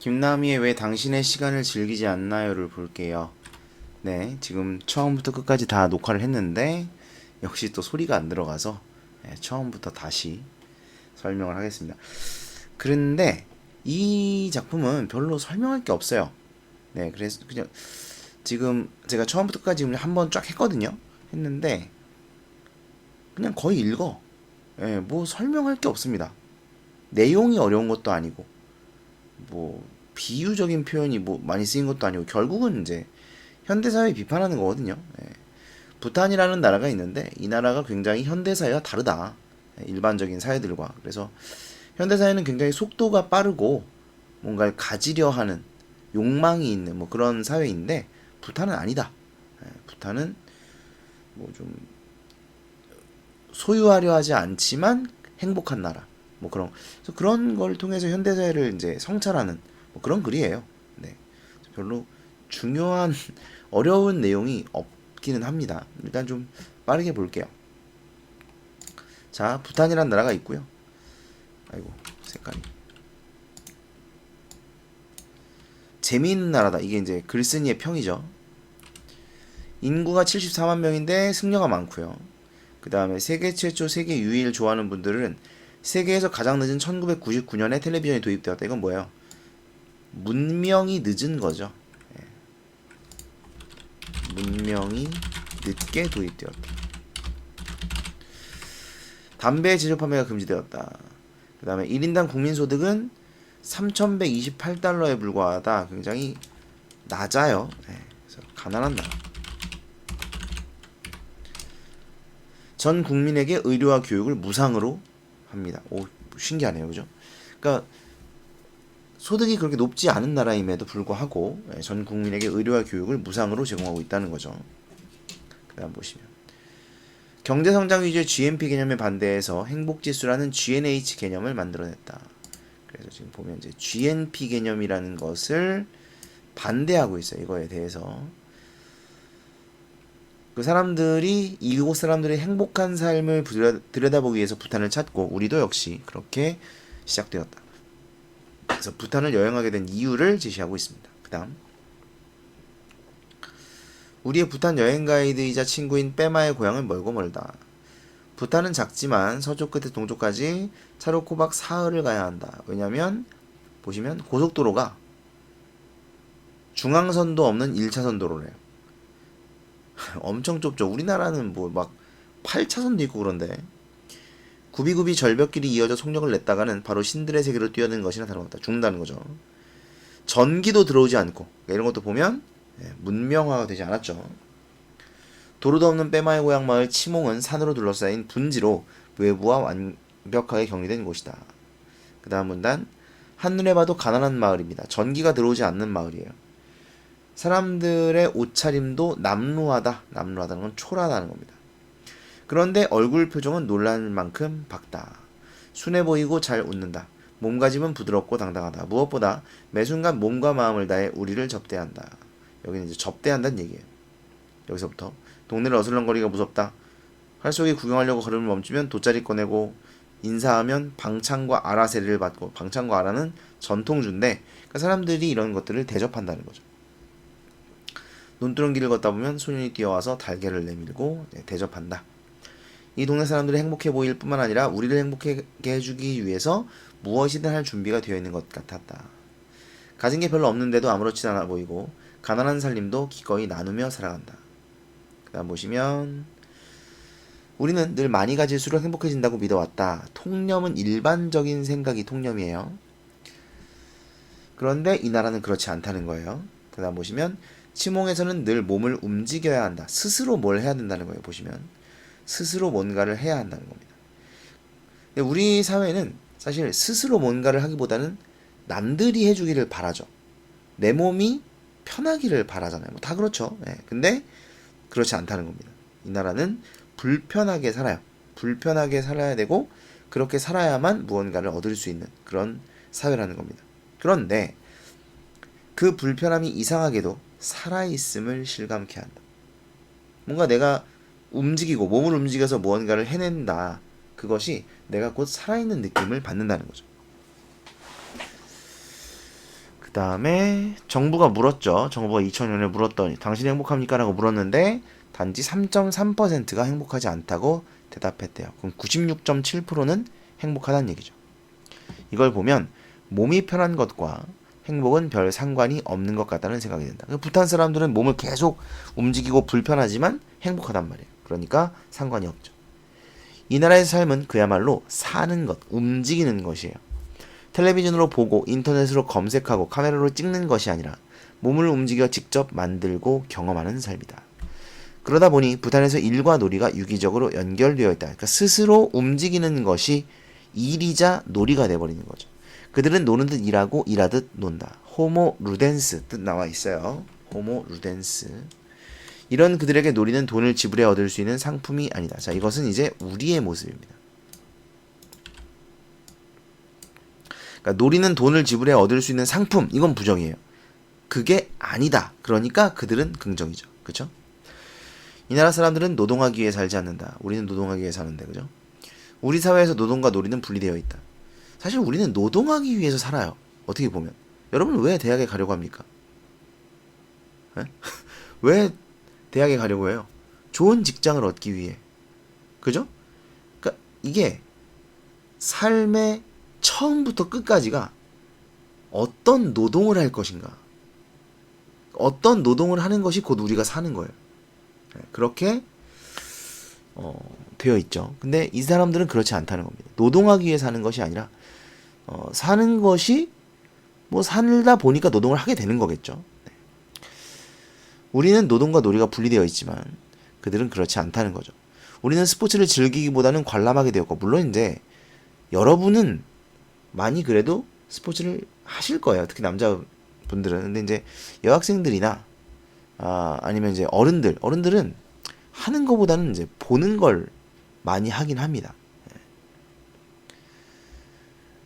김남희의 왜 당신의 시간을 즐기지 않나요를 볼게요. 네, 지금 처음부터 끝까지 다 녹화를 했는데 역시 또 소리가 안 들어가서 처음부터 다시 설명을 하겠습니다. 그런데 이 작품은 별로 설명할 게 없어요. 네, 그래서 그냥 지금 제가 처음부터 끝까지 한번 쫙 했거든요. 했는데 그냥 거의 읽어. 뭐 설명할 게 없습니다. 내용이 어려운 것도 아니고 뭐 비유적인 표현이 뭐 많이 쓰인 것도 아니고 결국은 이제 현대사회 비판하는 거거든요. 부탄이라는 나라가 있는데 이 나라가 굉장히 현대사회와 다르다. 일반적인 사회들과. 그래서 현대사회는 굉장히 속도가 빠르고 뭔가를 가지려 하는 욕망이 있는 뭐 그런 사회인데 부탄은 아니다. 부탄은 뭐 좀 소유하려 하지 않지만 행복한 나라. 뭐 그런 그래서 그런 걸 통해서 현대사회를 이제 성찰하는 뭐 그런 글이에요. 네. 별로 중요한 어려운 내용이 없기는 합니다. 일단 좀 빠르게 볼게요. 자, 부탄이라는 나라가 있고요. 아이고, 색깔이. 재미있는 나라다. 이게 이제 글쓴이의 평이죠. 인구가 74만 명인데 승려가 많고요. 그 다음에 세계 최초, 세계 유일 좋아하는 분들은 세계에서 가장 늦은 1999년에 텔레비전이 도입되었다. 이건 뭐예요? 문명이 늦은 거죠. 문명이 늦게 도입되었다. 담배 제조 판매가 금지되었다. 그 다음에 1인당 국민소득은 3,128달러에 불과하다. 굉장히 낮아요. 그래서 가난한 나라. 전 국민에게 의료와 교육을 무상으로 합니다. 오, 신기하네요. 그죠? 그러니까 소득이 그렇게 높지 않은 나라임에도 불구하고 전 국민에게 의료와 교육을 무상으로 제공하고 있다는 거죠. 그 다음 보시면 경제성장 위주의 GNP 개념에 반대해서 행복지수라는 GNH 개념을 만들어냈다. 그래서 지금 보면 이제 GNP 개념이라는 것을 반대하고 있어요. 이거에 대해서. 그 사람들이 이곳 사람들의 행복한 삶을 들여다보기 위해서 부탄을 찾고 우리도 역시 그렇게 시작되었다. 그래서 부탄을 여행하게 된 이유를 제시하고 있습니다. 그 다음 우리의 부탄 여행 가이드이자 친구인 빼마의 고향은 멀고 멀다. 부탄은 작지만 서쪽 끝에 동쪽까지 차로 꼬박 사흘을 가야 한다. 왜냐면 보시면 고속도로가 중앙선도 없는 1차선 도로래요. 엄청 좁죠. 우리나라는 뭐 막 8차선도 있고 그런데 굽이굽이 절벽길이 이어져 속력을 냈다가는 바로 신들의 세계로 뛰어드는 것이나 다름없다. 죽는다는 거죠. 전기도 들어오지 않고 이런 것도 보면 문명화가 되지 않았죠. 도로도 없는 빼마의 고향 마을 치몽은 산으로 둘러싸인 분지로 외부와 완벽하게 격리된 곳이다. 그 다음 문단 한눈에 봐도 가난한 마을입니다. 전기가 들어오지 않는 마을이에요. 사람들의 옷차림도 남루하다. 남루하다는 건 초라하다는 겁니다. 그런데 얼굴 표정은 놀랄 만큼 밝다. 순해 보이고 잘 웃는다. 몸가짐은 부드럽고 당당하다. 무엇보다 매순간 몸과 마음을 다해 우리를 접대한다. 여기는 이제 접대한다는 얘기예요. 여기서부터 동네를 어슬렁거리기가 무섭다. 활쏘기 구경하려고 걸음을 멈추면 돗자리 꺼내고 인사하면 방창과 아라 세례를 받고 방창과 아라는 전통주인데 그러니까 사람들이 이런 것들을 대접한다는 거죠. 논두렁길을 걷다 보면 소년이 뛰어와서 달걀을 내밀고 대접한다. 이 동네 사람들이 행복해 보일 뿐만 아니라 우리를 행복하게 해주기 위해서 무엇이든 할 준비가 되어 있는 것 같았다. 가진 게 별로 없는데도 아무렇지 않아 보이고 가난한 살림도 기꺼이 나누며 살아간다. 그 다음 보시면 우리는 늘 많이 가질수록 행복해진다고 믿어왔다. 통념은 일반적인 생각이 통념이에요. 그런데 이 나라는 그렇지 않다는 거예요. 그 다음 보시면 치몽에서는 늘 몸을 움직여야 한다. 스스로 뭘 해야 된다는 거예요. 보시면 스스로 뭔가를 해야 한다는 겁니다. 근데 우리 사회는 사실 스스로 뭔가를 하기보다는 남들이 해주기를 바라죠. 내 몸이 편하기를 바라잖아요. 뭐 다 그렇죠. 근데 그렇지 않다는 겁니다. 이 나라는 불편하게 살아요. 불편하게 살아야 되고 그렇게 살아야만 무언가를 얻을 수 있는 그런 사회라는 겁니다. 그런데 그 불편함이 이상하게도 살아있음을 실감케 한다. 뭔가 내가 움직이고 몸을 움직여서 무언가를 해낸다. 그것이 내가 곧 살아있는 느낌을 받는다는 거죠. 그 다음에 정부가 물었죠. 정부가 2000년에 물었더니 당신이 행복합니까? 라고 물었는데 단지 3.3%가 행복하지 않다고 대답했대요. 그럼 96.7%는 행복하다는 얘기죠. 이걸 보면 몸이 편한 것과 행복은 별 상관이 없는 것 같다는 생각이 든다. 부탄 사람들은 몸을 계속 움직이고 불편하지만 행복하단 말이에요. 그러니까 상관이 없죠. 이 나라의 삶은 그야말로 사는 것, 움직이는 것이에요. 텔레비전으로 보고 인터넷으로 검색하고 카메라로 찍는 것이 아니라 몸을 움직여 직접 만들고 경험하는 삶이다. 그러다 보니 부탄에서 일과 놀이가 유기적으로 연결되어 있다. 그러니까 스스로 움직이는 것이 일이자 놀이가 돼버리는 거죠. 그들은 노는 듯 일하고 일하듯 논다. 호모 루덴스 뜻 나와 있어요. 호모 루덴스. 이런 그들에게 놀이는 돈을 지불해 얻을 수 있는 상품이 아니다. 자, 이것은 이제 우리의 모습입니다. 그러니까 놀이는 돈을 지불해 얻을 수 있는 상품, 이건 부정이에요. 그게 아니다. 그러니까 그들은 긍정이죠. 그렇죠? 이 나라 사람들은 노동하기 위해 살지 않는다. 우리는 노동하기 위해 사는데, 그죠? 우리 사회에서 노동과 놀이는 분리되어 있다. 사실 우리는 노동하기 위해서 살아요. 어떻게 보면. 여러분 왜 대학에 가려고 합니까? 왜 대학에 가려고 해요? 좋은 직장을 얻기 위해. 그죠? 그러니까 이게 삶의 처음부터 끝까지가 어떤 노동을 할 것인가. 어떤 노동을 하는 것이 곧 우리가 사는 거예요. 그렇게 되어 있죠. 근데 이 사람들은 그렇지 않다는 겁니다. 노동하기 위해 사는 것이 아니라 사는 것이 뭐 살다 보니까 노동을 하게 되는 거겠죠. 네. 우리는 노동과 놀이가 분리되어 있지만 그들은 그렇지 않다는 거죠. 우리는 스포츠를 즐기기보다는 관람하게 되었고, 물론 이제 여러분은 많이 그래도 스포츠를 하실 거예요. 특히 남자분들은. 근데 이제 여학생들이나 아니면 이제 어른들은 하는 것보다는 이제 보는 걸 많이 하긴 합니다.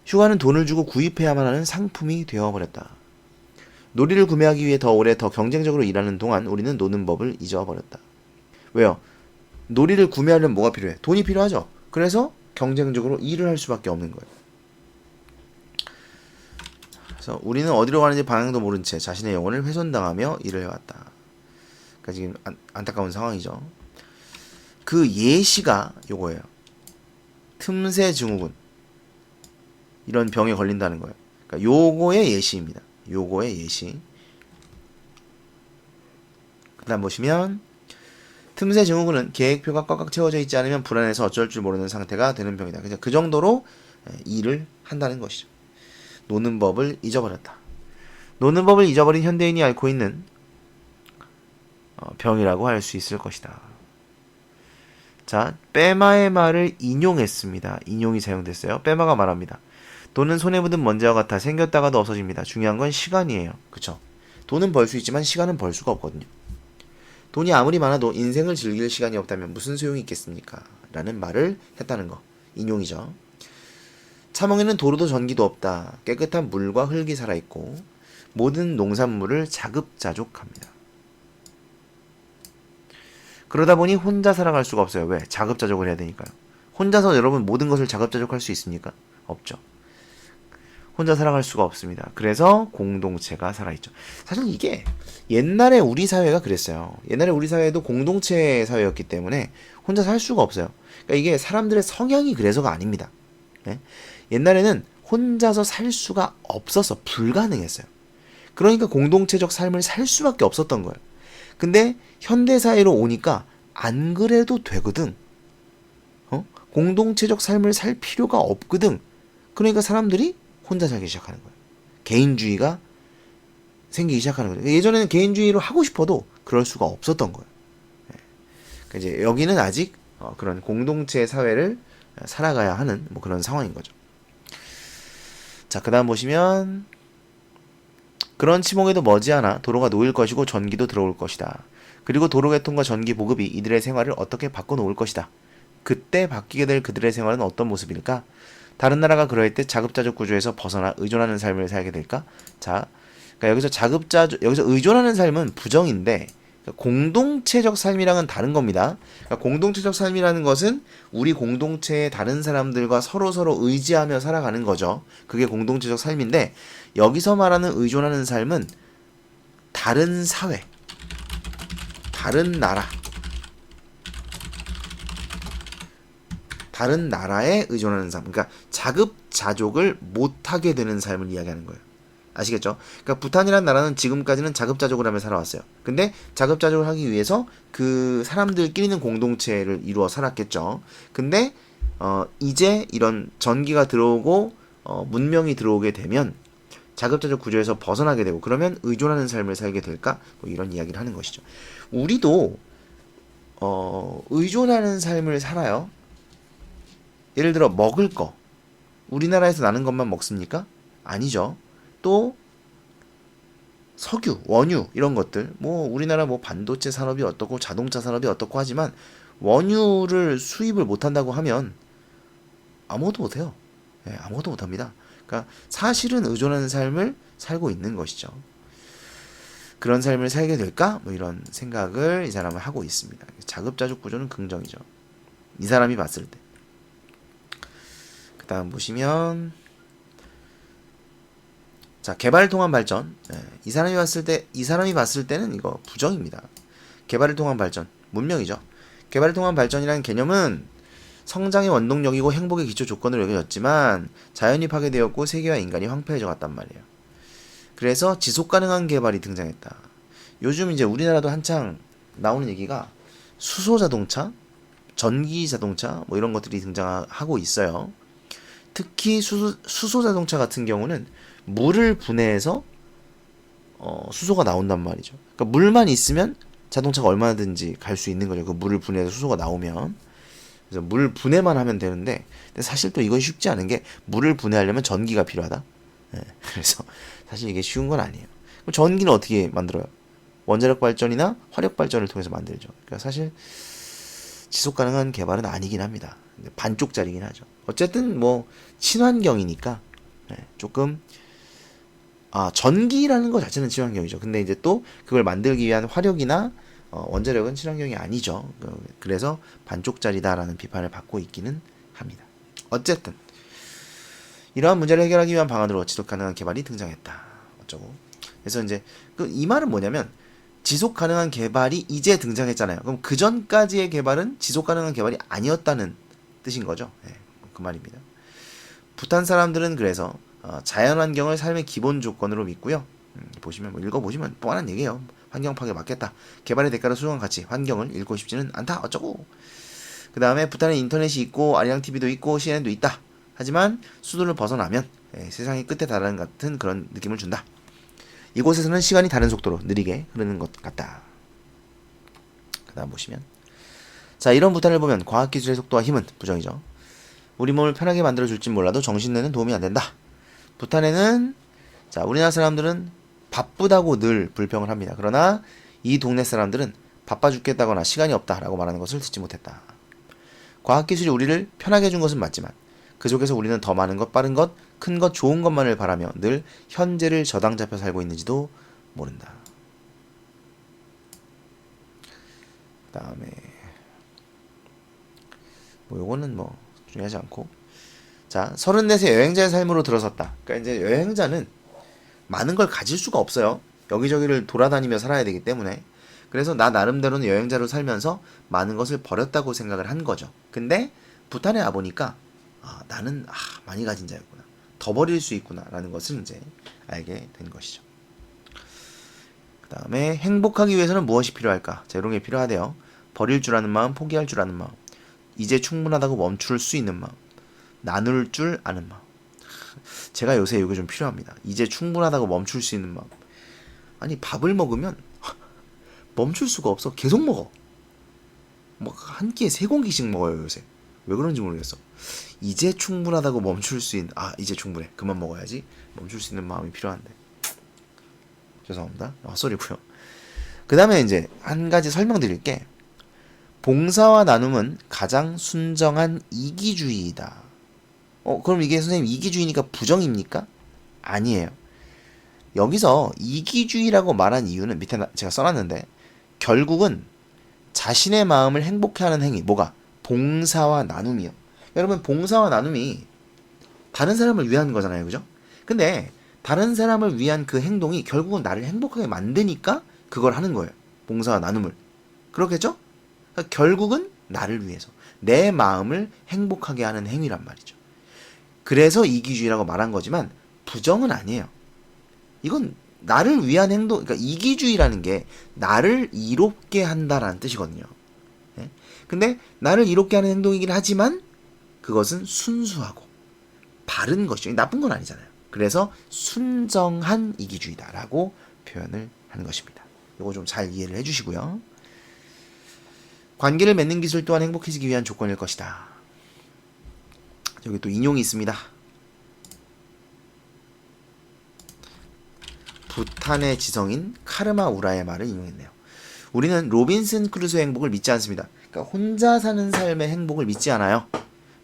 휴가는 돈을 주고 구입해야만 하는 상품이 되어버렸다. 놀이를 구매하기 위해 더 오래 더 경쟁적으로 일하는 동안 우리는 노는 법을 잊어버렸다. 왜요? 놀이를 구매하려면 뭐가 필요해? 돈이 필요하죠. 그래서 경쟁적으로 일을 할 수밖에 없는 거예요. 그래서 우리는 어디로 가는지 방향도 모른 채 자신의 영혼을 훼손당하며 일을 해왔다. 그러니까 지금 안타까운 상황이죠. 그 예시가 요거예요. 틈새 증후군. 이런 병에 걸린다는 거예요. 그러니까 요거의 예시입니다. 요거의 예시. 그 다음 보시면 틈새 증후군은 계획표가 꽉꽉 채워져 있지 않으면 불안해서 어쩔 줄 모르는 상태가 되는 병이다. 그냥 그 정도로 일을 한다는 것이죠. 노는 법을 잊어버렸다. 노는 법을 잊어버린 현대인이 앓고 있는 병이라고 할 수 있을 것이다. 자, 빼마의 말을 인용했습니다. 인용이 사용됐어요. 빼마가 말합니다. 돈은 손에 묻은 먼지와 같아 생겼다가도 없어집니다. 중요한 건 시간이에요. 그쵸? 돈은 벌 수 있지만 시간은 벌 수가 없거든요. 돈이 아무리 많아도 인생을 즐길 시간이 없다면 무슨 소용이 있겠습니까? 라는 말을 했다는 거. 인용이죠. 참홍에는 도로도 전기도 없다. 깨끗한 물과 흙이 살아있고 모든 농산물을 자급자족합니다. 그러다 보니 혼자 살아갈 수가 없어요. 왜? 자급자족을 해야 되니까요. 혼자서 여러분 모든 것을 자급자족할 수 있습니까? 없죠. 혼자 살아갈 수가 없습니다. 그래서 공동체가 살아있죠. 사실 이게 옛날에 우리 사회가 그랬어요. 옛날에 우리 사회도 공동체 사회였기 때문에 혼자 살 수가 없어요. 그러니까 이게 사람들의 성향이 그래서가 아닙니다. 네? 옛날에는 혼자서 살 수가 없어서 불가능했어요. 그러니까 공동체적 삶을 살 수밖에 없었던 거예요. 근데 현대사회로 오니까 안 그래도 되거든. 공동체적 삶을 살 필요가 없거든. 그러니까 사람들이 혼자 살기 시작하는 거예요. 개인주의가 생기기 시작하는 거예요. 예전에는 개인주의로 하고 싶어도 그럴 수가 없었던 거예요. 그러니까 이제 여기는 아직 그런 공동체 사회를 살아가야 하는 뭐 그런 상황인 거죠. 자, 그 다음 보시면 그런 치목에도 머지않아 도로가 놓일 것이고 전기도 들어올 것이다. 그리고 도로개통과 전기 보급이 이들의 생활을 어떻게 바꿔놓을 것이다. 그때 바뀌게 될 그들의 생활은 어떤 모습일까? 다른 나라가 그럴 때 자급자족 구조에서 벗어나 의존하는 삶을 살게 될까? 자, 그러니까 여기서 여기서 의존하는 삶은 부정인데, 공동체적 삶이랑은 다른 겁니다. 그러니까 공동체적 삶이라는 것은 우리 공동체의 다른 사람들과 서로 의지하며 살아가는 거죠. 그게 공동체적 삶인데 여기서 말하는 의존하는 삶은 다른 사회, 다른 나라, 다른 나라에 의존하는 삶. 그러니까 자급자족을 못하게 되는 삶을 이야기하는 거예요. 아시겠죠? 그러니까 부탄이라는 나라는 지금까지는 자급자족을 하며 살아왔어요. 근데 자급자족을 하기 위해서 그 사람들끼리는 공동체를 이루어 살았겠죠. 근데 이제 이런 전기가 들어오고 문명이 들어오게 되면 자급자족 구조에서 벗어나게 되고 그러면 의존하는 삶을 살게 될까? 뭐 이런 이야기를 하는 것이죠. 우리도 의존하는 삶을 살아요. 예를 들어 먹을 거. 우리나라에서 나는 것만 먹습니까? 아니죠. 또 석유, 원유 이런 것들 뭐 우리나라 뭐 반도체 산업이 어떻고 자동차 산업이 어떻고 하지만 원유를 수입을 못한다고 하면 아무것도 못해요. 예, 아무것도 못합니다. 그러니까 사실은 의존하는 삶을 살고 있는 것이죠. 그런 삶을 살게 될까? 뭐 이런 생각을 이 사람은 하고 있습니다. 자급자족 구조는 긍정이죠. 이 사람이 봤을 때. 그 다음 보시면 자, 개발을 통한 발전. 이 사람이 봤을 때는 이거 부정입니다. 개발을 통한 발전, 문명이죠. 개발을 통한 발전이라는 개념은 성장의 원동력이고 행복의 기초 조건으로 여겨졌지만 자연이 파괴되었고 세계와 인간이 황폐해져 갔단 말이에요. 그래서 지속 가능한 개발이 등장했다. 요즘 이제 우리나라도 한창 나오는 얘기가 수소 자동차, 전기 자동차 뭐 이런 것들이 등장하고 있어요. 특히 수소 자동차 같은 경우는 물을 분해해서 수소가 나온단 말이죠. 그러니까 물만 있으면 자동차가 얼마든지 갈 수 있는 거죠. 그 물을 분해해서 수소가 나오면. 그래서 물 분해만 하면 되는데 근데 사실 또 이건 쉽지 않은 게 물을 분해하려면 전기가 필요하다. 네, 그래서 사실 이게 쉬운 건 아니에요. 그럼 전기는 어떻게 만들어요? 원자력 발전이나 화력 발전을 통해서 만들죠. 그러니까 사실 지속 가능한 개발은 아니긴 합니다. 반쪽짜리긴 하죠. 어쨌든 뭐 친환경이니까 조금 전기라는 것 자체는 친환경이죠. 근데 이제 또 그걸 만들기 위한 화력이나 원자력은 친환경이 아니죠. 그래서 반쪽짜리다라는 비판을 받고 있기는 합니다. 어쨌든 이러한 문제를 해결하기 위한 방안으로 지속 가능한 개발이 등장했다. 어쩌고. 그래서 이제 이 말은 뭐냐면 지속 가능한 개발이 이제 등장했잖아요. 그럼 그 전까지의 개발은 지속 가능한 개발이 아니었다는 뜻인 거죠. 네, 그 말입니다. 부탄 사람들은 그래서 자연환경을 삶의 기본 조건으로 믿고요. 보시면 뭐 읽어보시면 뻔한 얘기예요. 환경 파괴 맞겠다. 개발의 대가로 수정한 가치, 환경을 잃고 싶지는 않다. 어쩌고. 그 다음에 부탄에 인터넷이 있고 아리랑 TV도 있고 CNN도 있다. 하지만 수도를 벗어나면 세상이 끝에 달하는 같은 그런 느낌을 준다. 이곳에서는 시간이 다른 속도로 느리게 흐르는 것 같다. 그 다음 보시면 자, 이런 부탄을 보면 과학기술의 속도와 힘은 부정이죠. 우리 몸을 편하게 만들어줄진 몰라도 정신내는 도움이 안 된다. 부탄에는 자, 우리나라 사람들은 바쁘다고 늘 불평을 합니다. 그러나 이 동네 사람들은 바빠 죽겠다거나 시간이 없다라고 말하는 것을 듣지 못했다. 과학기술이 우리를 편하게 해준 것은 맞지만 그 속에서 우리는 더 많은 것, 빠른 것, 큰 것, 좋은 것만을 바라며 늘 현재를 저당 잡혀 살고 있는지도 모른다. 그 다음에 뭐 요거는 뭐 중요하지 않고 자, 34세 여행자의 삶으로 들어섰다. 그러니까 이제 여행자는 많은 걸 가질 수가 없어요. 여기저기를 돌아다니며 살아야 되기 때문에. 그래서 나 나름대로는 여행자로 살면서 많은 것을 버렸다고 생각을 한 거죠. 근데 부탄에 와보니까 나는 많이 가진 자였구나. 더 버릴 수 있구나 라는 것을 이제 알게 된 것이죠. 그 다음에 행복하기 위해서는 무엇이 필요할까? 자, 이런 게 필요하대요. 버릴 줄 아는 마음, 포기할 줄 아는 마음, 이제 충분하다고 멈출 수 있는 마음, 나눌 줄 아는 마음. 제가 요새 이게 좀 필요합니다. 이제 충분하다고 멈출 수 있는 마음. 아니 밥을 먹으면 멈출 수가 없어. 계속 먹어. 뭐 한 끼에 3공기씩 먹어요 요새. 왜 그런지 모르겠어. 이제 충분하다고 멈출 수 있는 이제 충분해. 그만 먹어야지. 멈출 수 있는 마음이 필요한데. 죄송합니다. 헛소리고요. 그 다음에 이제 한 가지 설명드릴게. 봉사와 나눔은 가장 순정한 이기주의이다. 그럼 이게 선생님 이기주의니까 부정입니까? 아니에요. 여기서 이기주의라고 말한 이유는 밑에 제가 써놨는데 결국은 자신의 마음을 행복해 하는 행위, 뭐가? 봉사와 나눔이요. 여러분, 봉사와 나눔이 다른 사람을 위한 거잖아요. 그죠? 근데 다른 사람을 위한 그 행동이 결국은 나를 행복하게 만드니까 그걸 하는 거예요. 봉사와 나눔을. 그렇겠죠? 그러니까 결국은 나를 위해서 내 마음을 행복하게 하는 행위란 말이죠. 그래서 이기주의라고 말한 거지만 부정은 아니에요. 이건 나를 위한 행동, 그러니까 이기주의라는 게 나를 이롭게 한다라는 뜻이거든요. 예? 근데 나를 이롭게 하는 행동이긴 하지만 그것은 순수하고 바른 것이죠. 나쁜 건 아니잖아요. 그래서 순정한 이기주의다라고 표현을 하는 것입니다. 이거 좀 잘 이해를 해주시고요. 관계를 맺는 기술 또한 행복해지기 위한 조건일 것이다. 여기 또 인용이 있습니다. 부탄의 지성인 카르마 우라의 말을 인용했네요. 우리는 로빈슨 크루소의 행복을 믿지 않습니다. 그러니까 혼자 사는 삶의 행복을 믿지 않아요.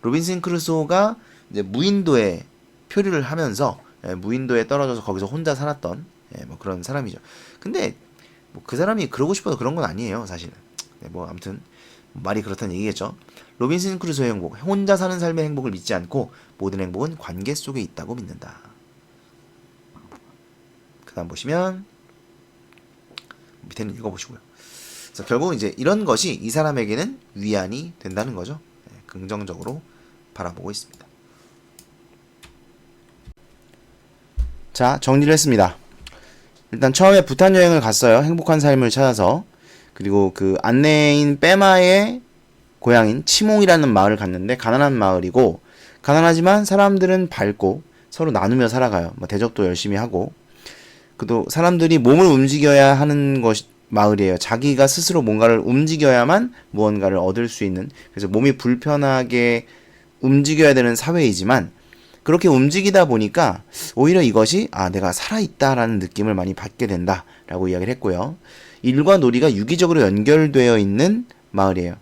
로빈슨 크루소가 이제 무인도에 표류를 하면서 무인도에 떨어져서 거기서 혼자 살았던 뭐 그런 사람이죠. 근데 뭐 그 사람이 그러고 싶어서 그런 건 아니에요, 사실은. 뭐 아무튼 말이 그렇다는 얘기겠죠. 로빈슨 크루소의 행복, 혼자 사는 삶의 행복을 믿지 않고 모든 행복은 관계 속에 있다고 믿는다. 그 다음 보시면 밑에는 읽어보시고요. 그래서 결국은 이제 이런 것이 이 사람에게는 위안이 된다는 거죠. 긍정적으로 바라보고 있습니다. 자, 정리를 했습니다. 일단 처음에 부탄 여행을 갔어요. 행복한 삶을 찾아서. 그리고 그 안내인 빼마의 고향인 치몽이라는 마을을 갔는데 가난한 마을이고 가난하지만 사람들은 밝고 서로 나누며 살아가요. 뭐 대접도 열심히 하고. 그도 사람들이 몸을 움직여야 하는 것이 마을이에요. 자기가 스스로 뭔가를 움직여야만 무언가를 얻을 수 있는, 그래서 몸이 불편하게 움직여야 되는 사회이지만 그렇게 움직이다 보니까 오히려 이것이 내가 살아있다라는 느낌을 많이 받게 된다라고 이야기를 했고요. 일과 놀이가 유기적으로 연결되어 있는 마을이에요.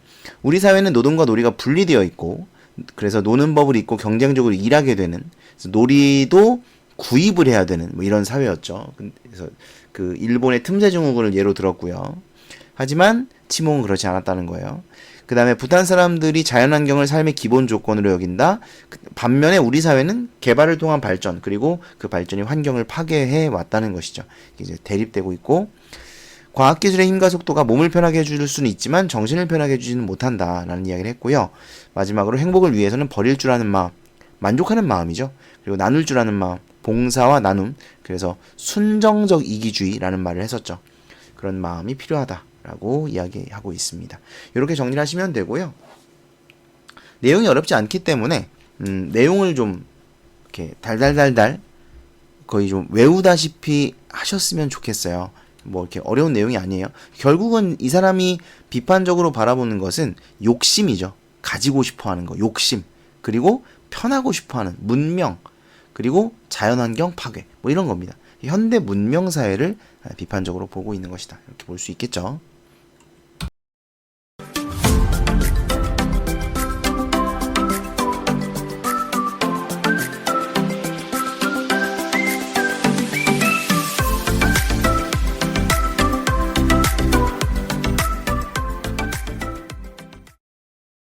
우리 사회는 노동과 놀이가 분리되어 있고 그래서 노는 법을 잊고 경쟁적으로 일하게 되는, 그래서 놀이도 구입을 해야 되는 뭐 이런 사회였죠. 그래서 그 일본의 틈새 증후군을 예로 들었고요. 하지만 치몽은 그렇지 않았다는 거예요. 그 다음에 부탄 사람들이 자연환경을 삶의 기본 조건으로 여긴다. 반면에 우리 사회는 개발을 통한 발전, 그리고 그 발전이 환경을 파괴해 왔다는 것이죠. 이제 대립되고 있고, 과학기술의 힘과 속도가 몸을 편하게 해줄 수는 있지만 정신을 편하게 해주지는 못한다라는 이야기를 했고요. 마지막으로 행복을 위해서는 버릴 줄 아는 마음, 만족하는 마음이죠. 그리고 나눌 줄 아는 마음, 봉사와 나눔, 그래서 순정적 이기주의라는 말을 했었죠. 그런 마음이 필요하다라고 이야기하고 있습니다. 이렇게 정리를 하시면 되고요. 내용이 어렵지 않기 때문에 내용을 좀 이렇게 달달달달 거의 좀 외우다시피 하셨으면 좋겠어요. 뭐 이렇게 어려운 내용이 아니에요. 결국은 이 사람이 비판적으로 바라보는 것은 욕심이죠. 가지고 싶어 하는 거, 욕심. 그리고 편하고 싶어 하는 문명. 그리고 자연환경 파괴. 뭐 이런 겁니다. 현대 문명 사회를 비판적으로 보고 있는 것이다. 이렇게 볼 수 있겠죠.